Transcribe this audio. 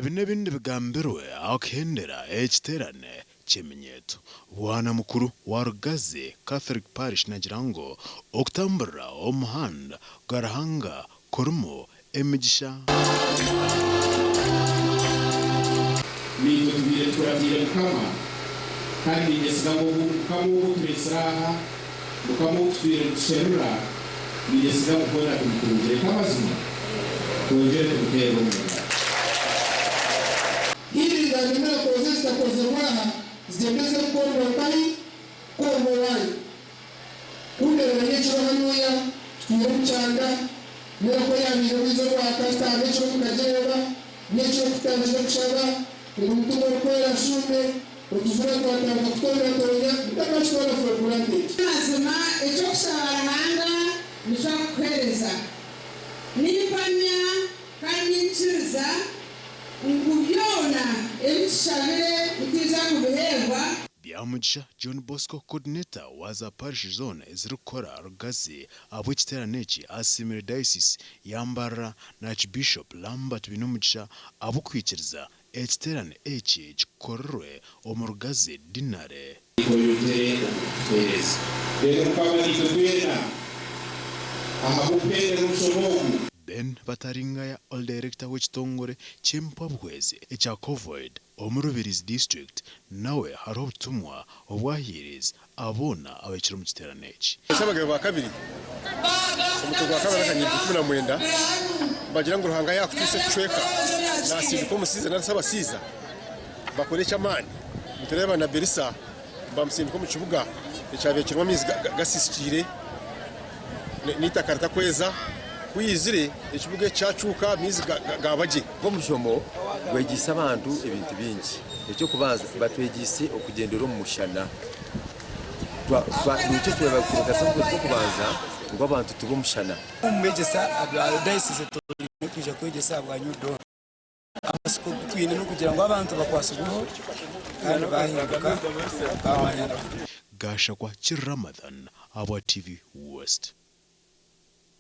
Ibi n'ibindi bigambirwe akendera ekiterane Eminyeeto. Wana mukuru wa Rugazi Catholic Parish nagira ngo okutambura omuhanda gwa Ruhanga korumo emigisha. Niyo tubire turabire mukama kandi ngesiga ngo mukamu turesraha mukamu tubire tusherura ngesiga gukora kumukuje kamazima kongere kumutero ili ndani kozesta kozerwaha zitembeze mkono mbali kwa mwai kunde wenyecho hanuya tuyeruchanga mwako ya mirowizo kwa kasta necho kujeba necho kutanzira kushaba ngumtumo kwera shume utuzura kwa tanga kutora tonya ndakashobora formulate lazima echo kusharahanga nisha kwereza nipanya kandi nchiriza ngubyona ebishabire utiza kubihemba. Byamugisha John Bosco coordinator waza parish zone ezirukora Rugazi abw'ekiterane eki asimire diocese yambara na Archbishop Lambert Binumugisha abukwikiriza ekiterane eki kikorerwe omu Rugazi dinare koyote twese rero kwaba nitwena ahabupende mushomogu Ben Bataringaya all director w'ekitongore ky'empabwezi ekya COVID omu Rubirizi district nawe hariho obutumwa obwahiriza abona abekiri mu kiterane eki. Abagabo ba kabiri umutugo wa kabiri akanyirwa 19 bagira ngo Ruhanga yakutise cweka nasindika umusiza n'abasiza bakoresha amani mutereba na Berisa bamusindika mu kibuga ecyabekirwa mizi gasisikire nitakarta kweza kuyizire ekibuga cyacuka mizi gabaje ko mushomo wegisa abantu ibintu bingi ecyo kubanza batwegise okugendera mu mushana nicyo tubakugasa ko kubanza ngo abantu tubo mushana umwegesa abadayisize turi kuje kwegesa abanyudo amasiko twine no kugira ngo abantu bakwasubuho kandi bahinduka Gasha kwa Ramadan aba TV West.